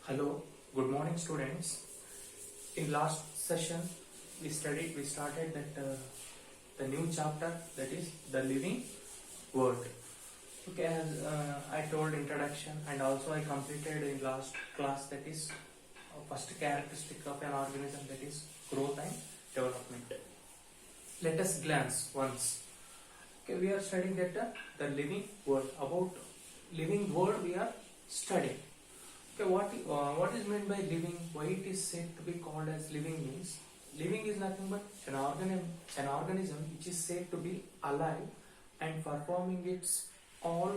Hello, good morning students. In last session we started that the new chapter, that is the living world. Okay, as I told introduction, and also I completed in last class, that is first characteristic of an organism, that is growth and development. Let us glance once. Okay, we are studying that the living world. About living world we are studying. Okay, what is meant by living? Why it is said to be called as living means? Living is nothing but an organism which is said to be alive and performing its all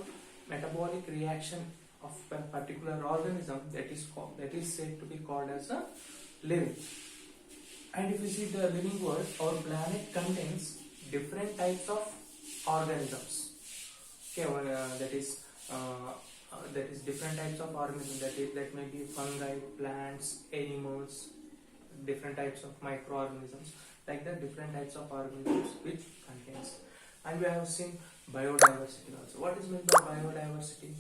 metabolic reaction of a particular organism, that is said to be called as a living. And if you see the living world, our planet contains different types of organisms. Okay, that is different types of organisms, that may be fungi, plants, animals, different types of microorganisms, like that, different types of organisms which contains. And we have seen biodiversity also. What is meant by biodiversity?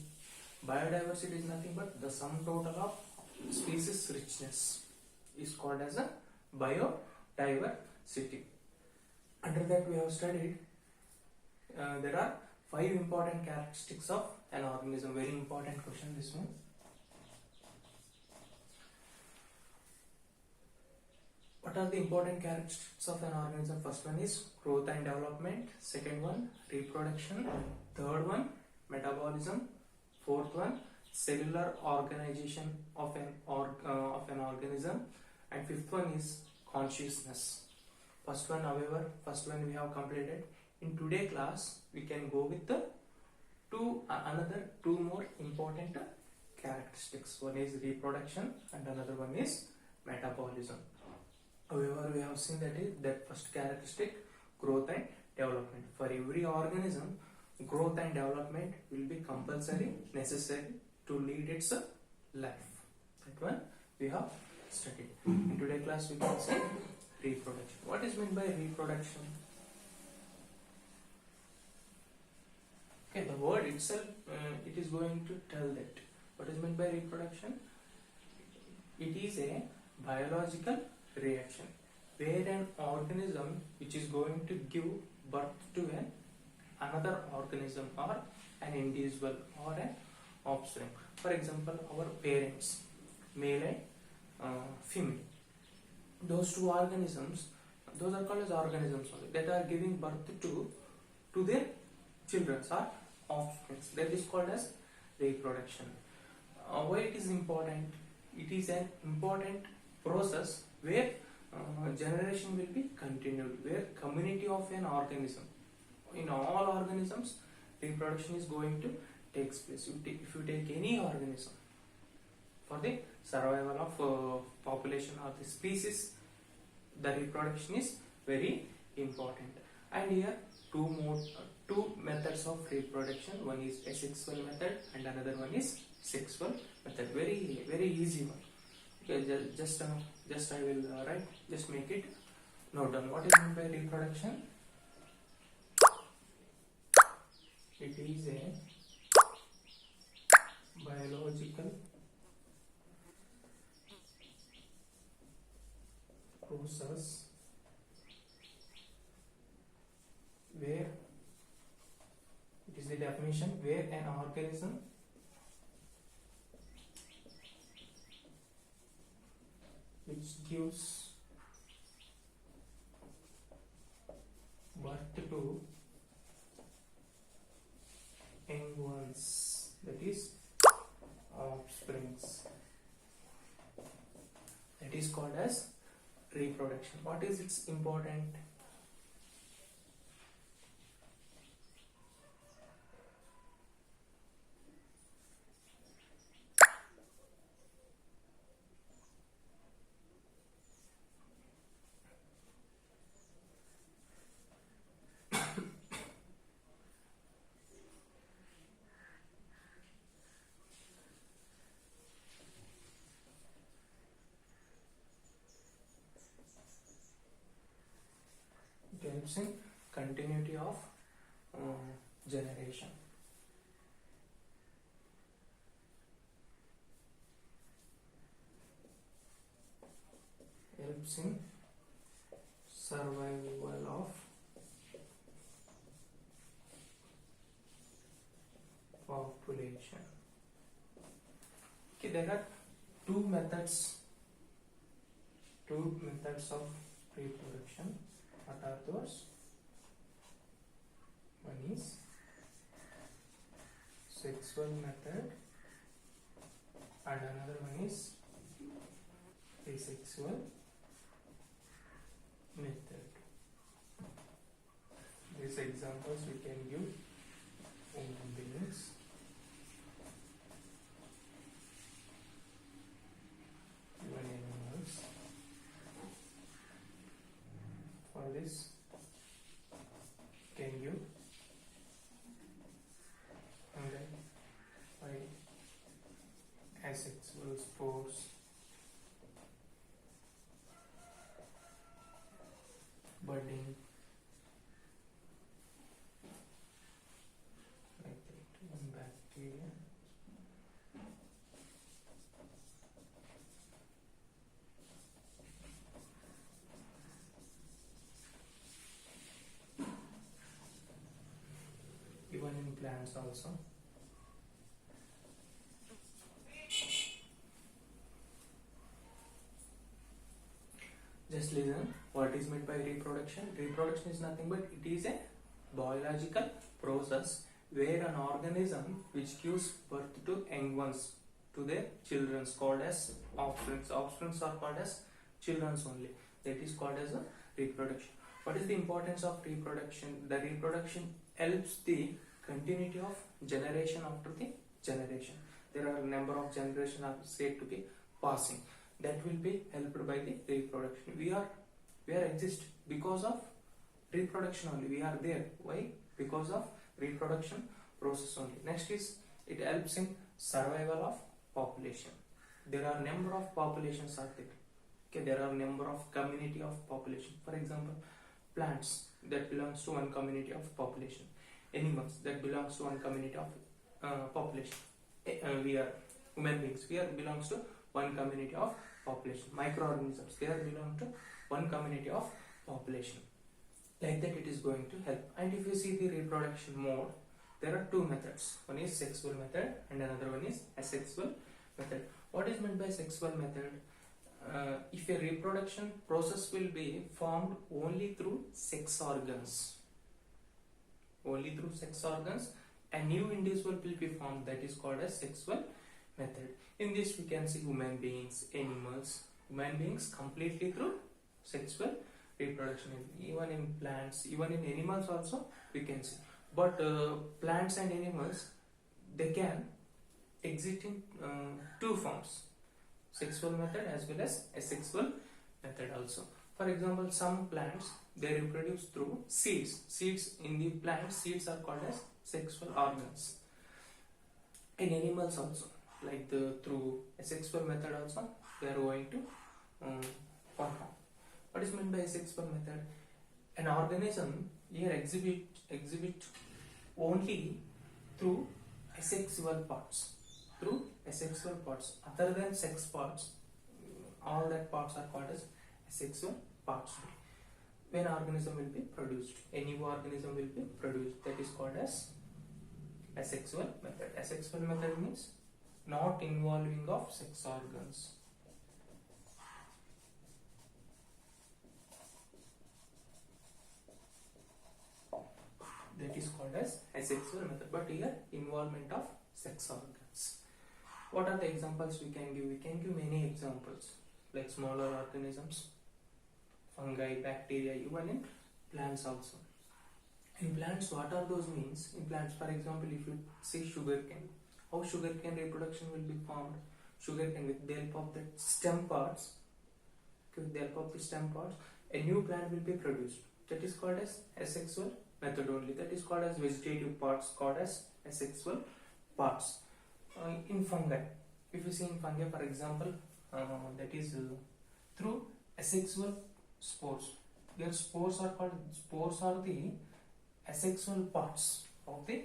Biodiversity is nothing but the sum total of species richness is called as a biodiversity. Under that we have studied there are 5 important characteristics of an organism. Very important question, this one. What are the important characteristics of an organism? First one is growth and development. Second one, reproduction. Third one, metabolism. Fourth one, cellular organization of an organism. And fifth one is consciousness. First one we have completed. In today's class, we can go with the another two more important characteristics. One is reproduction and another one is metabolism. However, we have seen that first characteristic, growth and development. For every organism, growth and development will be compulsory, necessary to lead its life. That one we have studied. In today's class, we can see reproduction. What is meant by reproduction? Okay, the word itself, it is going to tell that. What is meant by reproduction? It is a biological reaction where an organism which is going to give birth to another organism or an individual or an offspring. For example, our parents, male and female. Those two organisms, those are called as organisms only, that are giving birth to their children or offspring. That is called as reproduction. Why it is important? It is an important process where generation will be continued, where community of an organism. In all organisms, reproduction is going to take place. If you take any organism, for the survival of population or the species, the reproduction is very important. And here two methods of reproduction. One is asexual method and another one is sexual method. Very easy one. Okay, just I will write. Just make it note down. What is meant by reproduction? It is a biological process where, it is the definition, where an organism which gives birth to young ones, that is offsprings, that is called as reproduction. What is its important? Helps in continuity of generation. helps in survival of population. Okay, there are two methods of reproduction. What are those? One is sexual method and another one is asexual method. These examples we can give human beings, even animals. For this can give by asexual spores, budding, like that, in bacteria. Even in plants also. Just listen, what is meant by reproduction? Reproduction is nothing but it is a biological process where an organism which gives birth to young ones, to their children, called as offsprings. Offsprings are called as children only. That is called as a reproduction. What is the importance of reproduction? The reproduction helps the continuity of generation after the generation. There are a number of generations are said to be passing. That will be helped by the reproduction. We are exist because of reproduction only. We are there. Why? Because of reproduction process only. Next is it helps in survival of population. There are number of populations are there. Okay, there are number of community of population. For example, plants that belongs to one community of population. Animals that belongs to one community of population. We are human beings. We are belongs to one community of population. Microorganisms, they are belong to one community of population. Like that it is going to help. And if you see the reproduction mode, there are two methods. One is sexual method and another one is asexual method. What is meant by sexual method? If a reproduction process will be formed only through sex organs, a new individual will be formed, that is called as sexual method. In this we can see human beings, animals, human beings completely through sexual reproduction. Even in plants, even in animals also we can see. But plants and animals, they can exist in two forms, sexual method as well as asexual method also. For example, some plants they reproduce through seeds. Seeds in the plant, seeds are called as sexual organs. In animals also, like through asexual method also they are going to perform. What is meant by asexual method? An organism here exhibit only through asexual parts. Other than sex parts, all that parts are called as asexual parts. When organism will be produced, a new organism will be produced, that is called as asexual method. Asexual method means not involving of sex organs. That is called as asexual method, but here involvement of sex organs. What are the examples we can give? We can give many examples, like smaller organisms, fungi, bacteria, even in plants also. In plants, what are those means? In plants, for example, if you see sugarcane, how sugarcane reproduction will be formed? Sugarcane, with the help of the stem parts, a new plant will be produced. That is called as asexual method only. That is called as vegetative parts, called as asexual parts. In fungi, if you see in fungi, for example, that is through asexual spores. Their spores are the asexual parts of the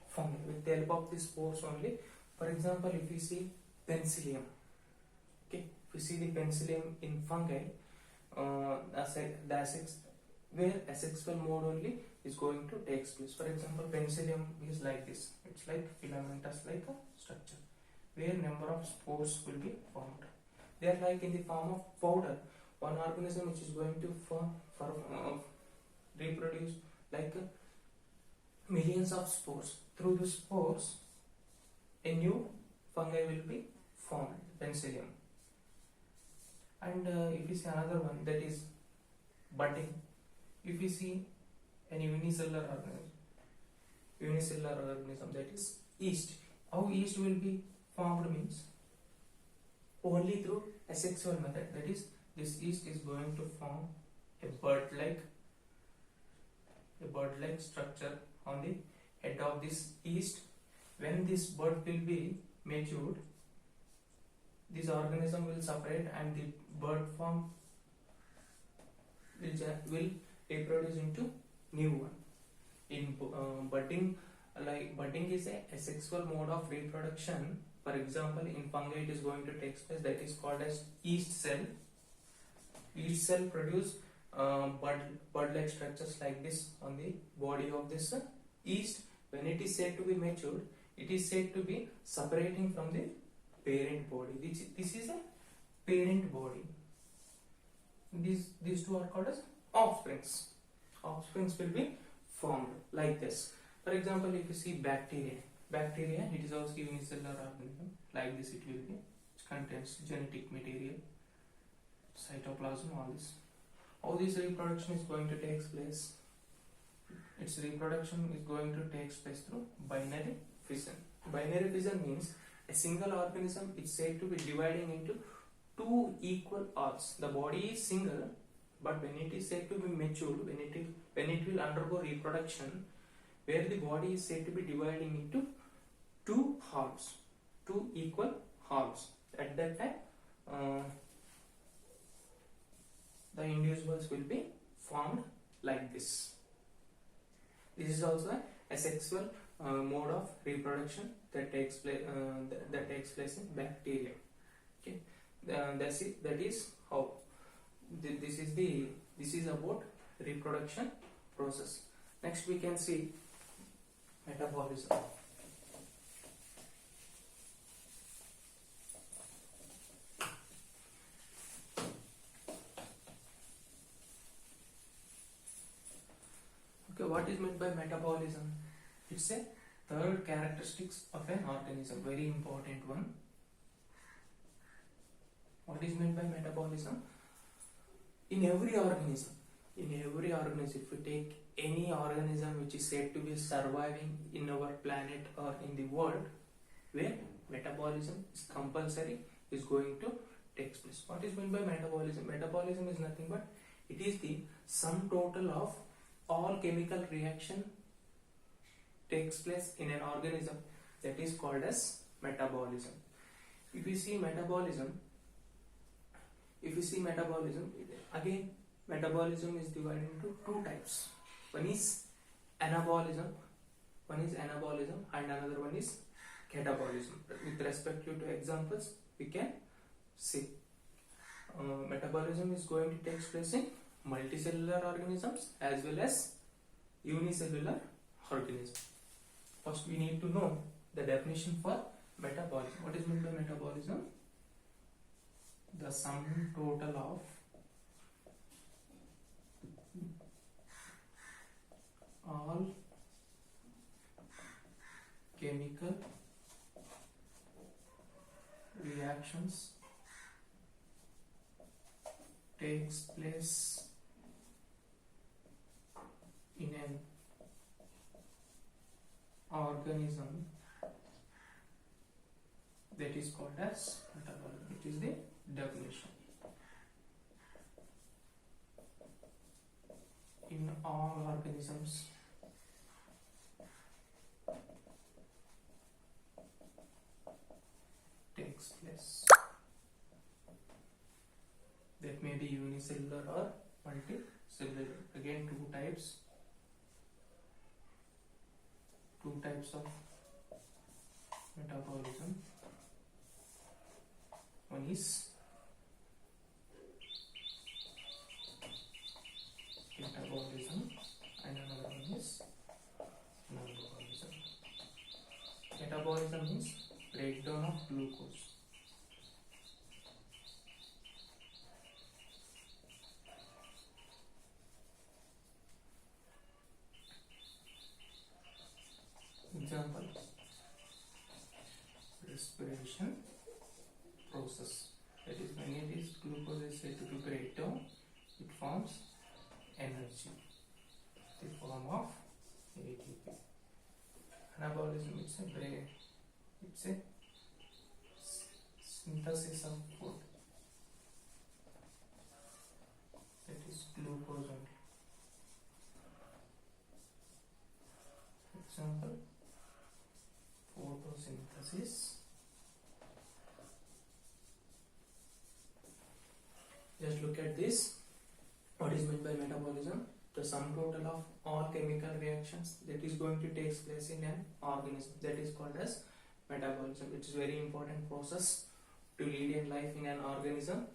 fungi. With the help of the spores only. For example, if you see penicillium, okay, if you see the penicillium in fungi, where asexual mode only is going to take place. For example, penicillium is like this. It's like filamentous like a structure where number of spores will be formed. They are like in the form of powder. One organism which is going to reproduce like millions of spores. Through the spores, a new fungi will be formed, penicillium. And if you see another one, that is budding. If you see an unicellular organism, that is yeast. How yeast will be formed means only through asexual method. That is, this yeast is going to form a bird-like structure on the head of this yeast. When this bird will be matured, this organism will separate and the bird form will reproduce into new one. In budding, budding is a asexual mode of reproduction. For example, in fungi it is going to take place, that is called as yeast cell. Yeast cell produce bud-like structures like this on the body of this yeast. When it is said to be matured, it is said to be separating from the parent body. This is a parent body. These two are called as offsprings. Offsprings will be formed like this. For example, if you see bacteria, it is also unicellular organism. Like this, it will be. It contains genetic material, cytoplasm, all this. How this reproduction is going to take place? Its reproduction is going to take place through binary fission. Binary fission means a single organism is said to be dividing into two equal halves. The body is single, but when it is said to be matured, when it will undergo reproduction, where the body is said to be dividing into two halves, two equal halves. At that time, the individuals will be formed like this. This is also a sexual mode of reproduction that takes place in bacteria. Okay, that is how this is about reproduction process. Next, we can see metabolism. Okay, what is meant by metabolism? It's a third characteristics of an organism, very important one. What is meant by metabolism? In every organism, if you take any organism which is said to be surviving in our planet or in the world, where metabolism is compulsory, is going to take place. What is meant by metabolism? Metabolism is nothing but it is the sum total of all chemical reaction takes place in an organism, that is called as metabolism. If you see metabolism, again metabolism is divided into two types. One is anabolism and another one is catabolism. With respect to examples, we can see metabolism is going to take place in multicellular organisms as well as unicellular organisms. First, we need to know the definition for metabolism. What is meant by metabolism? The sum total of all chemical reactions takes place in an organism that is called as metabolism. It is the definition. In all organisms takes place. That may be unicellular or multicellular. Again, two types of metabolism. One is metabolism means breakdown of glucose. Example, respiration process. That is, when it is glucose is said to break down, it forms energy in the form of ATP. Anabolism, it's a synthesis of food. That is glucose only. Example, photosynthesis. Just look at this. What is meant by metabolism? The sum total of all chemical reactions that is going to take place in an organism. That is called as metabolism. It is very important process to lead in life in an organism.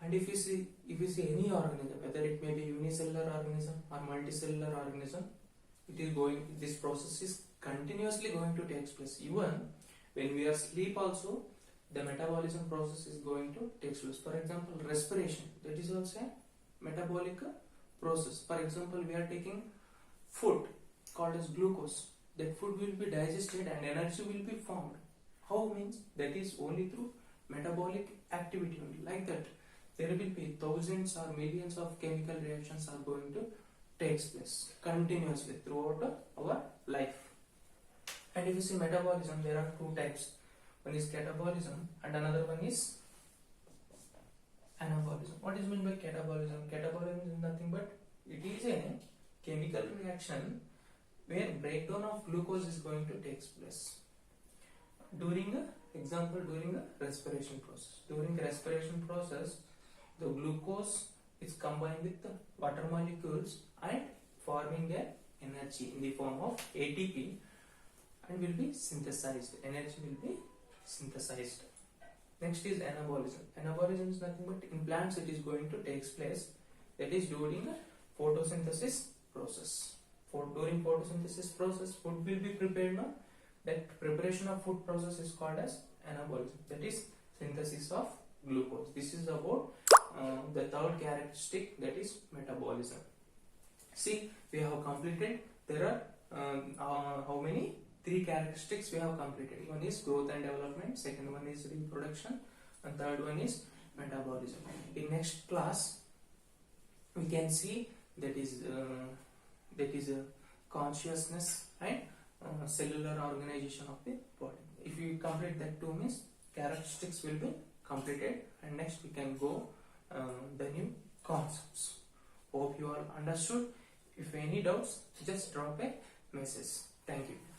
And if you see any organism, whether it may be unicellular organism or multicellular organism, this process is continuously going to take place. Even when we are asleep also, the metabolism process is going to take place. For example, respiration, that is also a metabolic process. For example, we are taking food called as glucose. That food will be digested and energy will be formed. How means? That is only through metabolic activity only. Like that, there will be thousands or millions of chemical reactions are going to take place continuously throughout our life. And if you see metabolism, there are two types. One is catabolism and another one is anabolism. What is meant by catabolism? Catabolism is nothing but it is a chemical reaction where breakdown of glucose is going to take place during a respiration process. During the respiration process, the glucose is combined with the water molecules and forming a energy in the form of ATP and will be synthesized. Energy will be synthesized. Next is anabolism. Anabolism is nothing but in plants it is going to take place. That is during a photosynthesis process. During photosynthesis process, food will be prepared now. That preparation of food process is called as anabolism. That is synthesis of glucose. This is about the third characteristic, that is metabolism. See, we have completed. There are how many? 3 characteristics we have completed. One is growth and development, second one is reproduction, and third one is metabolism. In next class, we can see that is consciousness and cellular organization of the body. If you complete that 2 means characteristics will be completed, and next we can go the new concepts. Hope you all understood. If any doubts, just drop a message. Thank you.